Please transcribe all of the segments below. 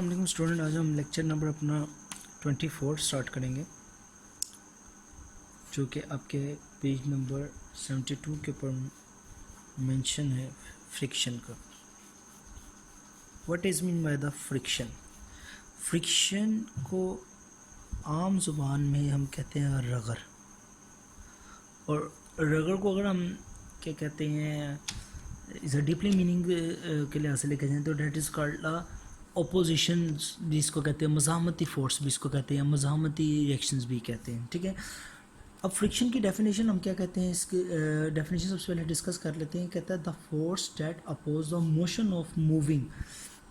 अस्सलाम स्टूडेंट, आज हम लेक्चर नंबर अपना 24 स्टार्ट करेंगे, जो कि आपके पेज नंबर 72 के ऊपर मेंशन है फ्रिक्शन का। What is mean by the friction? Friction को आम ज़ुबान में हम कहते हैं रगड़, और रगड़ को अगर हम क्या कहते हैं इज़ अ डीपली मीनिंग के लिहाज से लेकर जाएँ तो डेट इज़ कॉल्ड अपोजिशन, जिसको कहते हैं मज़ाहमती फोर्स भी इसको कहते हैं, मज़ाहमती रिएक्शंस भी कहते हैं। ठीक है, अब फ्रिक्शन की डेफिनेशन हम क्या कहते हैं, इसकी डेफिनेशन सबसे पहले डिस्कस कर लेते हैं। कहता है the force that oppose the motion of moving,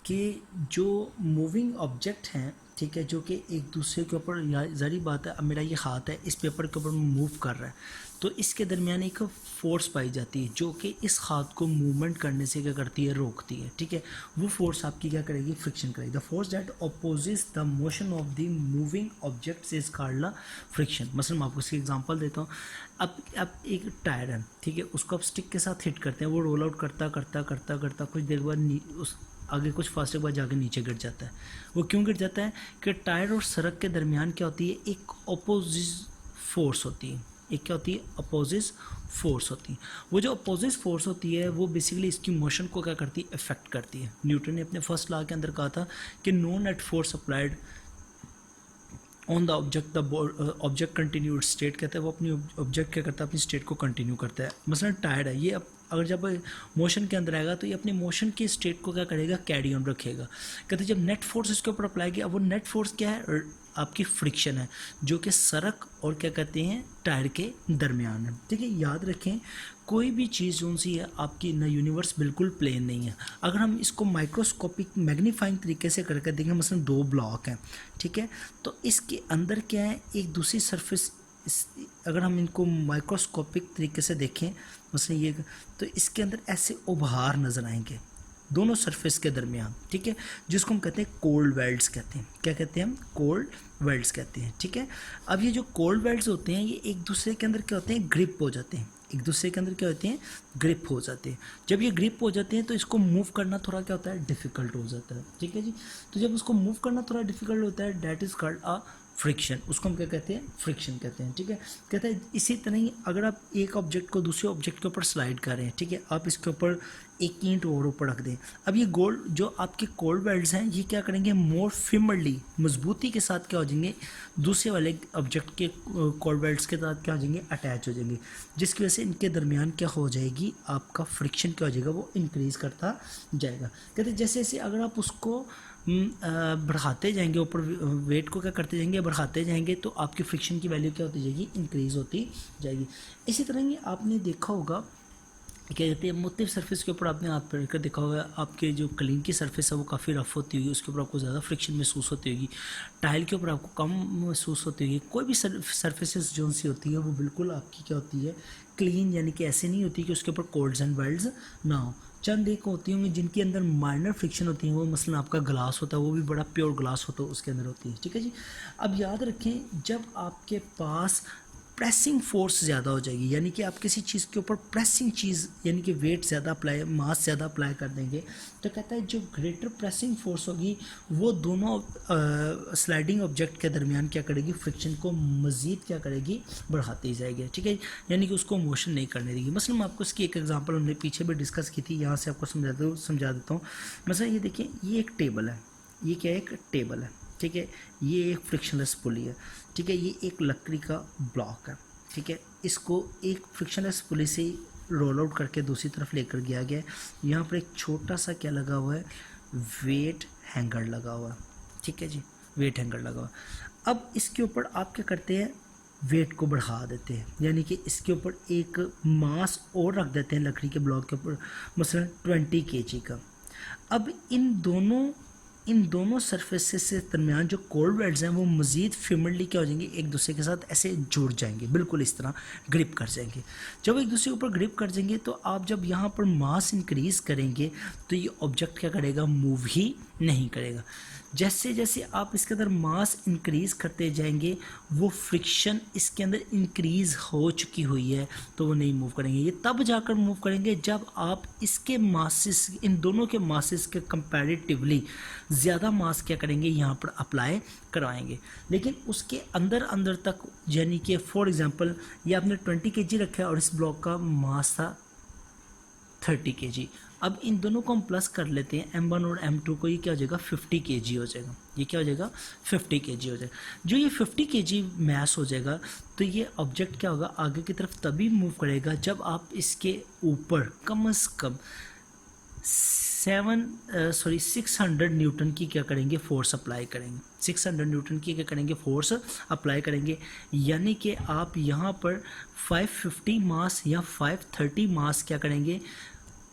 कि जो मूविंग ऑब्जेक्ट हैं, ठीक है, जो कि एक दूसरे के ऊपर, ज़ाहिर बात है अब मेरा ये हाथ है इस पेपर के ऊपर मूव कर रहा है, तो इसके दरमियान एक फ़ोर्स पाई जाती है जो कि इस हाथ को मूवमेंट करने से क्या करती है, रोकती है। ठीक है, वो फोर्स आपकी क्या करेगी, फ्रिक्शन करेगी। The force that opposes the motion of the moving objects is called friction. मसलन मैं आपको इसकी एग्जांपल देता हूँ। अब एक टायर है, ठीक है, उसको आप स्टिक के साथ हिट करते हैं, वो रोल आउट करता करता करता करता कुछ देर बाद उस आगे कुछ फास्ट के बाद जाके नीचे गिर जाता है। वो क्यों गिर जाता है कि टायर और सड़क के दरमियान क्या होती है, एक अपोजिट फोर्स होती है। एक क्या होती है, अपोजिट फोर्स होती है। वो जो अपोजिट फोर्स होती है वो बेसिकली इसकी मोशन को क्या करती है, इफेक्ट करती है। न्यूटन ने अपने फर्स्ट लॉ के अंदर कहा था कि no net force applied on the object the object continued state. कहते हैं वो अपनी ऑब्जेक्ट क्या करता है, अपनी स्टेट को कंटिन्यू करता है। मसलन टायर है, ये अगर जब मोशन के अंदर आएगा तो ये अपने मोशन की स्टेट को क्या करेगा, कैरी ऑन रखेगा। कहते हैं जब नेट फोर्स इसके ऊपर अप्लाई किया, वो नेट फोर्स क्या है, आपकी फ्रिक्शन है, जो कि सड़क और क्या कहते हैं टायर के दरमियान है। ठीक है, याद रखें कोई भी चीज़ जो सी है आपकी ना, यूनिवर्स बिल्कुल प्लेन नहीं है। अगर हम इसको माइक्रोस्कोपिक मैग्नीफाइंग तरीके से करके देखें, मसलन दो ब्लॉक हैं, ठीक है, तो इसके अंदर क्या है, एक दूसरी सरफेस, अगर हम इनको माइक्रोस्कोपिक तरीके से देखें मसलन ये, तो इसके अंदर ऐसे उभार नज़र आएंगे दोनों सरफेस के दरमियान। ठीक है, जिसको हम कहते हैं कोल्ड वेल्ड्स कहते हैं। क्या कहते हैं हम, कोल्ड वेल्ड्स कहते हैं। ठीक है, अब ये जो कोल्ड वेल्ड्स होते हैं ये एक दूसरे के अंदर क्या होते हैं, ग्रिप हो जाते हैं। एक दूसरे के अंदर क्या होते हैं, ग्रिप हो जाते हैं। जब ये ग्रिप हो जाते हैं तो इसको मूव करना थोड़ा क्या होता है, डिफ़िकल्ट हो जाता है। ठीक है जी, तो जब उसको मूव करना थोड़ा डिफ़िकल्ट होता है, that is called a friction. उसको हम क्या कहते हैं, फ्रिक्शन कहते हैं। ठीक है, कहते हैं इसी तरह ही अगर आप एक ऑब्जेक्ट को दूसरे ऑब्जेक्ट के ऊपर स्लाइड कर रहे हैं, ठीक है, आप इसके ऊपर एक ईंट और ऊपर रख दें। अब ये गोल्ड जो आपके कोल्ड वेल्ड्स हैं ये क्या करेंगे, मोर फिमरली, मजबूती के साथ क्या हो जाएंगे, दूसरे वाले ऑब्जेक्ट के कोल्ड वेल्ड्स के साथ क्या हो जाएंगे, अटैच हो जाएंगे, जिसकी वजह से इनके दरमियान क्या हो जाएगी, आपका फ्रिक्शन क्या हो जाएगा, वो इंक्रीज़ करता जाएगा। कहते जैसे जैसे अगर आप उसको बढ़ाते जाएंगे, ऊपर वेट को क्या करते जाएंगे, बढ़ाते जाएंगे, तो आपकी फ्रिक्शन की वैल्यू क्या होती जाएगी, इंक्रीज़ होती जाएगी। इसी तरह ही आपने देखा होगा क्या कहते हैं, मुख्तलिफ सरफेस के ऊपर आपने हाथ पकड़ कर देखा होगा, आपके जो क्लीन की सरफेस है वो काफ़ी रफ़ होती होगी, उसके ऊपर आपको ज़्यादा फ्रिक्शन महसूस होती होगी। टाइल के ऊपर आपको कम महसूस होती होगी। कोई भी सरफेसेस जो सी होती है वो बिल्कुल आपकी क्या होती है, क्लीन, यानी कि ऐसे नहीं होती कि उसके ऊपर कोल्ड्स एंड वेल्ड्स ना हो। चंद एक होती होंगी जिनके अंदर माइनर फ्रिक्शन होती है, वो मसलन आपका ग्लास होता है, वो भी बड़ा प्योर ग्लास होता है, उसके अंदर होती है। ठीक है जी, अब याद रखें जब आपके पास प्रेसिंग फोर्स ज़्यादा हो जाएगी, यानी कि आप किसी चीज़ के ऊपर प्रेसिंग चीज़, यानी कि वेट ज़्यादा अप्लाई, मास ज़्यादा अप्लाई कर देंगे, तो कहता है जो ग्रेटर प्रेसिंग फोर्स होगी वो दोनों स्लाइडिंग ऑब्जेक्ट के दरमियान क्या करेगी, फ्रिक्शन को मज़ीद क्या करेगी, बढ़ाती जाएगी। ठीक है, यानी कि उसको मोशन नहीं करने देगी। मसलन मैं आपको इसकी एक एग्जांपल हमने पीछे भी डिस्कस की थी, यहाँ से आपको समझा देता हूँ। मसलन ये देखिए, ये एक टेबल है, ये क्या है, एक टेबल है। ठीक है, ये एक फ्रिक्शनलेस पुली है। ठीक है, ये एक लकड़ी का ब्लॉक है। ठीक है, इसको एक फ्रिक्शनलेस पुली से रोल आउट करके दूसरी तरफ लेकर गया गया है। यहाँ पर एक छोटा सा क्या लगा हुआ है, वेट हैंगर लगा हुआ है। ठीक है जी, वेट हैंगर लगा हुआ है। अब इसके ऊपर आप क्या करते हैं, वेट को बढ़ा देते हैं, यानी कि इसके ऊपर एक मास और रख देते हैं लकड़ी के ब्लॉक के ऊपर, मसलन 20 kg का। अब इन दोनों सरफेसेस से दरमियान जो कोल्ड वेल्ड्स हैं वो मज़ीद फिमरली क्या हो जाएंगे, एक दूसरे के साथ ऐसे जुड़ जाएंगे, बिल्कुल इस तरह ग्रिप कर जाएंगे। जब एक दूसरे के ऊपर ग्रिप कर जाएंगे तो आप जब यहाँ पर मास इंक्रीज़ करेंगे तो ये ऑब्जेक्ट क्या करेगा, मूव ही नहीं करेगा। जैसे जैसे आप इसके अंदर मास इंक्रीज करते जाएंगे वो फ्रिक्शन इसके अंदर इंक्रीज हो चुकी हुई है तो वो नहीं मूव करेंगे। ये तब जाकर मूव करेंगे जब आप इसके मासेस, इन दोनों के मासेस के कंपैरेटिवली ज़्यादा मास क्या करेंगे यहाँ पर अप्लाई करवाएंगे। लेकिन उसके अंदर अंदर तक, यानी कि फॉर एग्जांपल ये आपने 20 kg रखा है और इस ब्लॉक का मास था 30 kg। अब इन दोनों को हम प्लस कर लेते हैं, m1 और m2 को, ये क्या हो जाएगा 50 kg हो जाएगा। ये क्या हो जाएगा 50 kg हो जाएगा। जो ये 50 kg मैस हो जाएगा तो ये ऑब्जेक्ट क्या होगा, आगे की तरफ तभी मूव करेगा जब आप इसके ऊपर कम से कम 600 न्यूटन की क्या करेंगे, फोर्स अप्लाई करेंगे। 600 न्यूटन की क्या करेंगे, फोर्स अप्लाई करेंगे। यानी कि आप यहाँ पर 550 मास या 530 मास क्या करेंगे,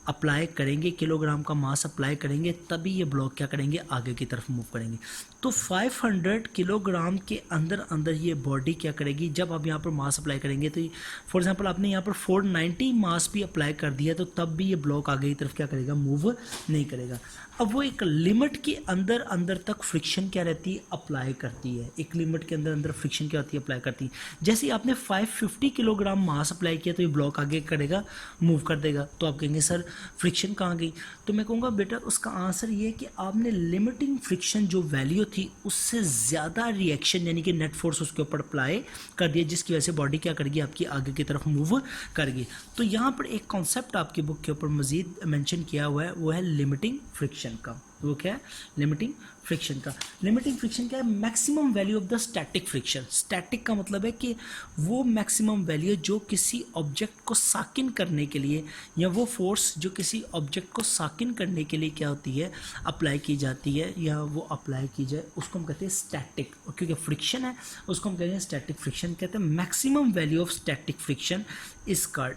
अप्लाई करेंगे, किलोग्राम का मास अप्लाई करेंगे, तभी ये ब्लॉक क्या करेंगे, आगे की तरफ मूव करेंगे। तो 500 किलोग्राम के अंदर अंदर ये बॉडी क्या करेगी, जब आप यहाँ पर मास अप्लाई करेंगे तो फॉर एग्जांपल आपने यहाँ पर 490 मास भी अप्लाई कर दिया तो तब भी ये ब्लॉक आगे की तरफ क्या करेगा, मूव नहीं करेगा। अब वो एक लिमिट के अंदर अंदर तक फ्रिक्शन क्या रहती है, अप्लाई करती है। एक लिमिट के अंदर अंदर फ्रिक्शन क्या होती है, अप्लाई करती है। जैसे ही आपने 550 किलोग्राम मास अप्लाई किया तो ये ब्लॉक आगे करेगा, मूव कर देगा। तो आप कहेंगे सर फ्रिक्शन कहाँ गई, तो मैं कहूँगा बेटा उसका आंसर ये है कि आपने लिमिटिंग फ्रिक्शन जो वैल्यू थी उससे ज़्यादा रिएक्शन यानी कि नेट फोर्स उसके ऊपर अप्लाई कर दिया, जिसकी वजह से बॉडी क्या करेगी, आपकी आगे की तरफ मूव करेगी। तो यहाँ पर एक कॉन्सेप्ट आपकी बुक के ऊपर मजीद मेंशन किया हुआ है, वो है लिमिटिंग फ्रिक्शन का। वो क्या है, लिमिटिंग फ्रिक्शन का। लिमिटिंग फ्रिक्शन क्या है, maximum value of the static friction. Static का मतलब है कि वो मैक्सिमम वैल्यू जो किसी ऑब्जेक्ट को साकिन करने के लिए, या वो फोर्स जो किसी ऑब्जेक्ट को साकिन करने के लिए क्या होती है, अप्लाई की जाती है, या वो अप्लाई की जाए, उसको हम कहते हैं स्टैटिक। क्योंकि फ्रिक्शन है उसको हम कहते हैं स्टैटिक फ्रिक्शन कहते हैं। Maximum value of static friction is called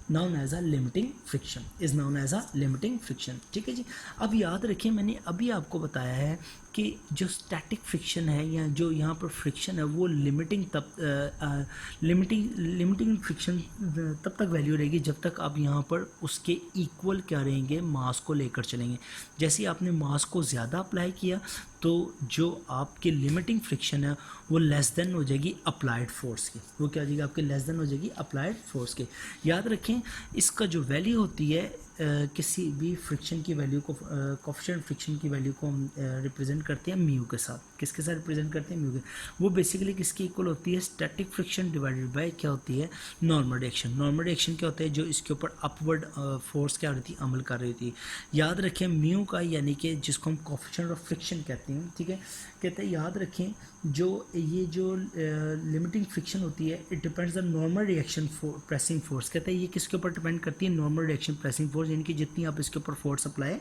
known as a limiting friction, is known as a limiting friction। ठीक है जी। अब याद रखिए मैंने अभी आपको बताया है कि जो स्टैटिक फ्रिक्शन है या जो यहाँ पर फ्रिक्शन है वो लिमिटिंग फ्रिक्शन तब तक वैल्यू रहेगी जब तक आप यहाँ पर उसके इक्वल क्या रहेंगे, मास को लेकर चलेंगे। जैसे ही आपने मास को ज़्यादा अप्लाई किया तो जो आपकी लिमिटिंग फ्रिक्शन है वो लेस देन हो जाएगी अप्लाइड फोर्स की। वो क्या हो जाएगी, आपकी लेस देन हो जाएगी अप्लाइड फोर्स की। याद रखें इसका जो वैल्यू होती है किसी भी फ्रिक्शन की वैल्यू को, कोएफिशिएंट फ्रिक्शन की वैल्यू को हम रिप्रेजेंट करते हैं म्यू के साथ। किसके साथ रिप्रेजेंट करते हैं, म्यू के। वो बेसिकली किसकी इक्वल होती है, स्टैटिक फ्रिक्शन डिवाइडेड बाय क्या होती है, नॉर्मल रिएक्शन। नॉर्मल रिएक्शन क्या होता है, जो इसके ऊपर अपवर्ड फोर्स क्या हो रही थी, अमल कर रही थी। याद रखें म्यू का यानी कि जिसको हम कोएफिशिएंट ऑफ फ्रिक्शन कहते हैं, ठीक है। कहते हैं याद रखें जो ये जो लिमिटिंग फ्रिक्शन होती है it depends the normal reaction pressing force. कहते हैं ये किसके ऊपर डिपेंड करती है, नॉर्मल रिएक्शन प्रेसिंग फोर्स, यानी कि जितनी आप इसके ऊपर फोर्स अप्लाई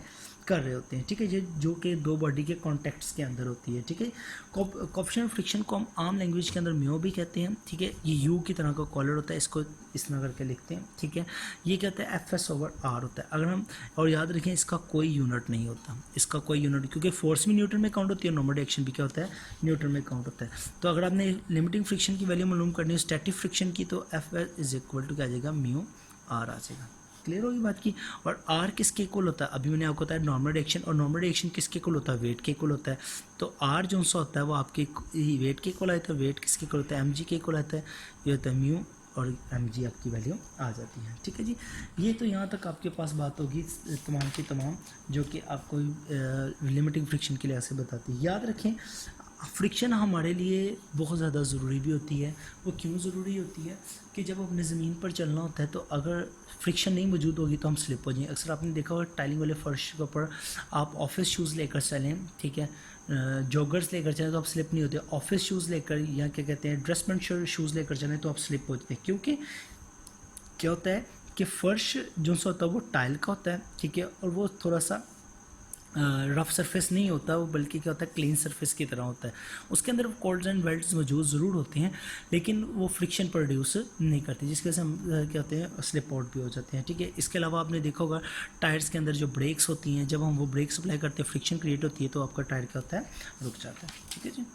कर रहे होते हैं, ठीक है, जो कि दो बॉडी के कॉन्टैक्ट्स के अंदर होती है, ठीक है। कोएफिशिएंट फ्रिक्शन को हम आम लैंग्वेज के अंदर म्यू भी कहते हैं, ठीक है। ये यू की तरह का कॉलर होता है, इसको इस तरह करके लिखते हैं, ठीक है। ये कहते हैं Fs/R होता है। अगर हम, और याद रखें इसका कोई यूनिट नहीं होता, इसका कोई यूनिट, क्योंकि फोर्स भी न्यूटन में काउंट होती है, नॉर्मल रिएक्शन भी क्या होता है, न्यूटन में काउंट होता है। तो अगर आपने लिमिटिंग फ्रिक्शन की वैल्यू मालूम करनी है स्टैटिक फ्रिक्शन की, तो Fs = क्या आ जाएगा, म्यू आर आ जाएगा। क्लियर होगी बात की। और आर किसके इक्वल होता है, अभी मैंने आपको बताया नॉर्मल रिएक्शन, और नॉर्मल रिएक्शन किसके इक्वल होता है, वेट के इक्वल होता है। तो आर जो सा होता है वो आपके वेट के इक्वल आता है, वेट किसके इक्वल होता है, mg के इक्वल आता है। ये होता है म्यू और mg आपकी वैल्यू आ जाती है, ठीक है जी। ये तो यहाँ तक आपके पास बात होगी तमाम की तमाम जो कि आपको लिमिटिंग फ्रिक्शन के लिहाज से बताती है। याद रखें फ्रिक्शन हमारे लिए बहुत ज़्यादा ज़रूरी भी होती है। वो क्यों ज़रूरी होती है कि जब अपने ज़मीन पर चलना होता है तो अगर फ्रिक्शन नहीं मौजूद होगी तो हम स्लिप हो जाएंगे। अक्सर आपने देखा होगा टाइलिंग वाले फर्श के ऊपर आप ऑफिस शूज़ लेकर चलें, ठीक है, जॉगर्स लेकर चलें तो आप स्लिप नहीं होते। ऑफिस शूज़ लेकर या क्या कहते हैं ड्रेसमेंट शूज़ लेकर चलें तो आप स्लिप होते हैं, क्योंकि क्या होता है कि फ़र्श जो सा होता है वो टाइल का होता है, ठीक है, और वो थोड़ा सा रफ सरफेस नहीं होता, वो बल्कि क्या होता है क्लीन सरफेस की तरह होता है। उसके अंदर कॉर्ड्स एंड बेल्ट्स मौजूद ज़रूर होते हैं लेकिन वो फ्रिक्शन प्रोड्यूस नहीं करती, जिसकी वजह से हम क्या होते हैं स्लिप आउट भी हो जाते हैं, ठीक है। इसके अलावा आपने देखा होगा टायर्स के अंदर जो ब्रेक्स होती हैं, जब हम वो ब्रेक्स अप्लाई करते हैं फ्रिक्शन क्रिएट होती है तो आपका टायर क्या होता है, रुक जाता है, ठीक है जी।